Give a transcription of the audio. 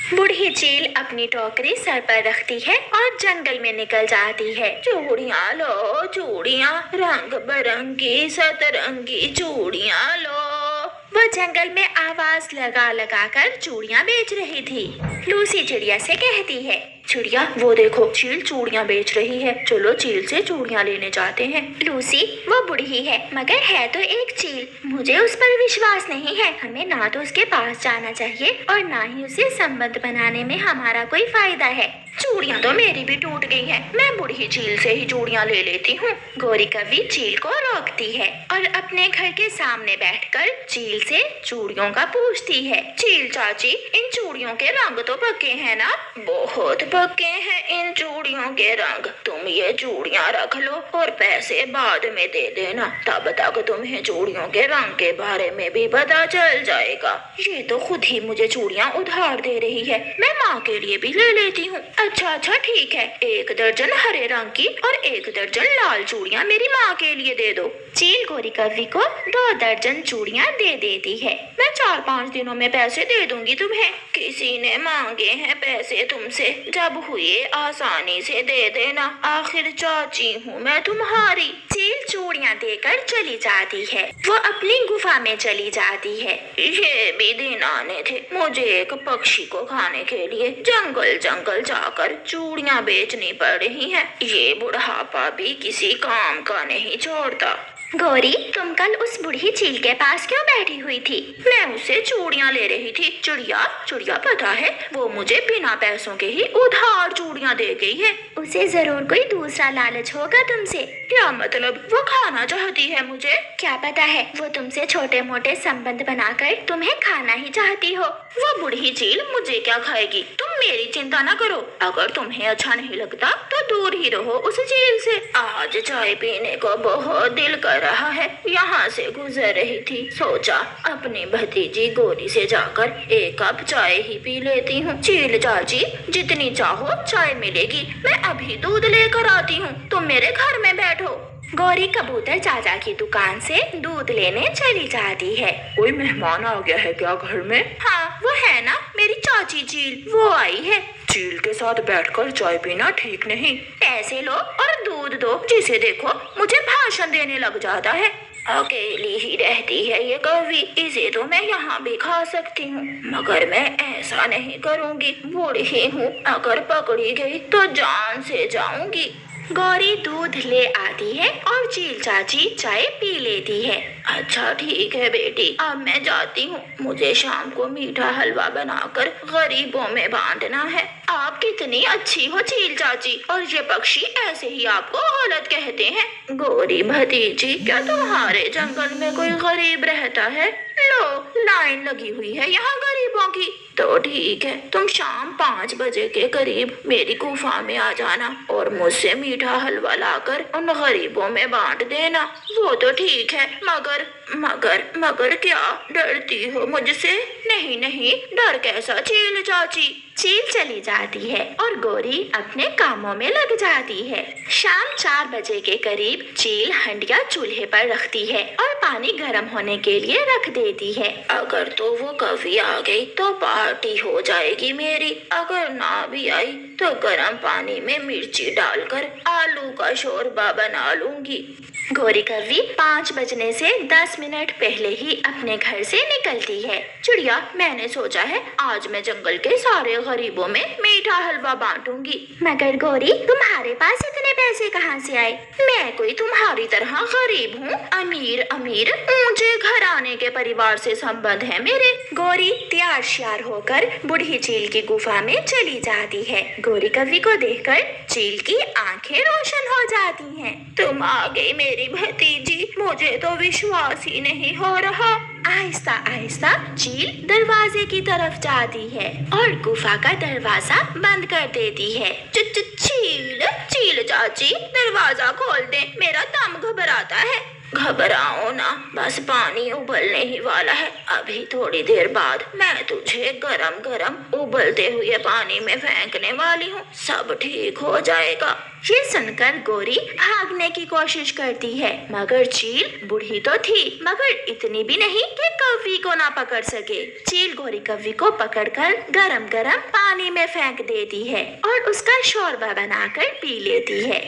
बूढ़ी चील अपनी टोकरी सर पर रखती है और जंगल में निकल जाती है। चूड़ियाँ लो चूड़ियाँ, रंग बिरंगी सतरंगी चूड़ियाँ लो। वो जंगल में आवाज लगा लगा कर चूड़ियाँ बेच रही थी। लूसी चिड़िया से कहती है, चिड़िया वो देखो चील चूड़ियाँ बेच रही है, चलो चील से चूड़ियाँ लेने जाते हैं। लूसी वो बूढ़ी है मगर है तो एक चील, मुझे उस पर विश्वास नहीं है। हमें ना तो उसके पास जाना चाहिए और ना ही उसे संबंध बनाने में हमारा कोई फायदा है। चूड़ियाँ तो मेरी भी टूट गई हैं, मैं बूढ़ी चील से ही चूड़ियाँ ले लेती हूँ। गौरी कौवी चील को रोकती है और अपने घर के सामने बैठकर चील से चूड़ियों का पूछती है। चील चाची इन चूड़ियों के रंग तो पक्के हैं ना? बहुत पक्के हैं इन चूड़ियों के रंग, तुम ये चूड़ियाँ रख लो और पैसे बाद में दे देना, तब तक तुम्हें चूड़ियों के रंग के बारे में भी पता चल जाएगा। ये तो खुद ही मुझे चूड़ियाँ उधार दे रही है, मैं माँ के लिए भी ले लेती हूँ। अच्छा ठीक है, 1 दर्जन हरे रंग की और 1 दर्जन लाल चूड़ियाँ मेरी माँ के लिए दे दो। चील गौरी कौवी को 2 दर्जन चूड़ियाँ दे देती है। मैं 4-5 दिनों में पैसे दे दूंगी तुम्हें। किसी ने मांगे हैं पैसे तुमसे, जब हुए आसानी से दे देना, आखिर चाची हूँ मैं तुम्हारी। चील चूड़ियाँ देकर चली जाती है। वो अपनी गुफा में चली जाती है। ये भी दिन आने थे, मुझे एक पक्षी को खाने के लिए जंगल जंगल जाकर चूड़ियाँ बेचनी पड़ रही हैं। ये बुढ़ापा भी किसी काम का नहीं छोड़ता। गौरी तुम कल उस बूढ़ी चील के पास क्यों बैठी हुई थी? मैं उसे चूड़ियाँ ले रही थी। चिड़िया पता है वो मुझे बिना पैसों के ही उधार चूड़ियाँ दे गई है। उसे जरूर कोई दूसरा लालच होगा तुमसे। क्या मतलब? वो खाना चाहती है मुझे? क्या पता है, वो तुमसे छोटे मोटे संबंध बनाकर तुम्हें खाना ही चाहती हो। वो बूढ़ी चील मुझे क्या खाएगी, तुम मेरी चिंता न करो। अगर तुम्हें अच्छा नहीं लगता तो दूर ही रहो उस चील से। आज चाय पीने को बहुत दिल कर रहा है, यहाँ से गुजर रही थी, सोचा अपनी भतीजी गौरी से जाकर 1 कप चाय ही पी लेती हूँ। चील चाची जितनी चाहो चाय मिलेगी, मैं अभी दूध लेकर आती हूँ, तुम मेरे घर में बैठो। गौरी कबूतर चाचा की दुकान से दूध लेने चली जाती है। कोई मेहमान आ गया है क्या घर में? हाँ वो है ना मेरी चाची चील, वो आई है। चील के साथ बैठकर चाय पीना ठीक नहीं। पैसे लो और दूध दो, जिसे देखो मुझे भाषण देने लग जाता है। अकेली ही रहती है ये कौवी, इसे तो मैं यहाँ भी खा सकती हूँ, मगर मैं ऐसा नहीं करूँगी। बूढ़ी हूँ, अगर पकड़ी गई तो जान से जाऊंगी। गौरी दूध ले आती है और चील चाची चाय पी लेती है। अच्छा ठीक है बेटी, अब मैं जाती हूँ, मुझे शाम को मीठा हलवा बनाकर गरीबों में बांटना है। आप कितनी अच्छी हो चील चाची, और ये पक्षी ऐसे ही आपको गलत कहते हैं। गौरी भतीजी, क्या तुम्हारे जंगल में कोई गरीब रहता है? लो लाइन लगी हुई है यहाँ गरीबों की। तो ठीक है, तुम शाम 5 बजे के करीब मेरी गुफा में आ जाना और मुझसे मीठा हलवा लाकर उन गरीबों में बांट देना। वो तो ठीक है, मगर मगर मगर क्या डरती हो मुझसे? नहीं डर कैसा चील चाची। चील चली जाती है और गौरी अपने कामों में लग जाती है। शाम 4 बजे के करीब चील हंडिया चूल्हे पर रखती है और पानी गर्म होने के लिए रख देती है। अगर तो वो कभी आ गई तो पार्टी हो जाएगी मेरी, अगर ना भी आई तो गर्म पानी में मिर्ची डालकर आलू का शोरबा बना लूंगी। गौरी कौवी 5 बजने से 10 मिनट पहले ही अपने घर से निकलती है। चिड़िया मैंने सोचा है आज मैं जंगल के सारे गरीबों में मीठा हलवा बांटूंगी। मगर गौरी तुम्हारे पास इतने पैसे कहाँ से आए? मैं कोई तुम्हारी तरह गरीब हूँ, अमीर ऊंचे घराने के परिवार से संबंध है मेरे। गौरी तैयार श्यार होकर बूढ़ी चील की गुफा में चली जाती है। गौरी कौवी को देखकर चील की आंखें रोशन हो जाती हैं। तुम आ गई मेरी भतीजी, मुझे तो विश्वास ही नहीं हो रहा। आहिस्ता आहिस्ता चील दरवाजे की तरफ जाती है और गुफा का दरवाजा बंद कर देती है। चील चाची दरवाजा खोल दे, मेरा दम घबराता है। घबराओ ना, बस पानी उबलने ही वाला है। अभी थोड़ी देर बाद मैं तुझे गरम गरम उबलते हुए पानी में फेंकने वाली हूँ, सब ठीक हो जाएगा। ये सुनकर गोरी भागने की कोशिश करती है, मगर चील बूढ़ी तो थी मगर इतनी भी नहीं कि कौवी को ना पकड़ सके। चील गोरी कौवी को पकड़कर गरम गरम पानी में फेंक देती है और उसका शोरबा बनाकर पी लेती है।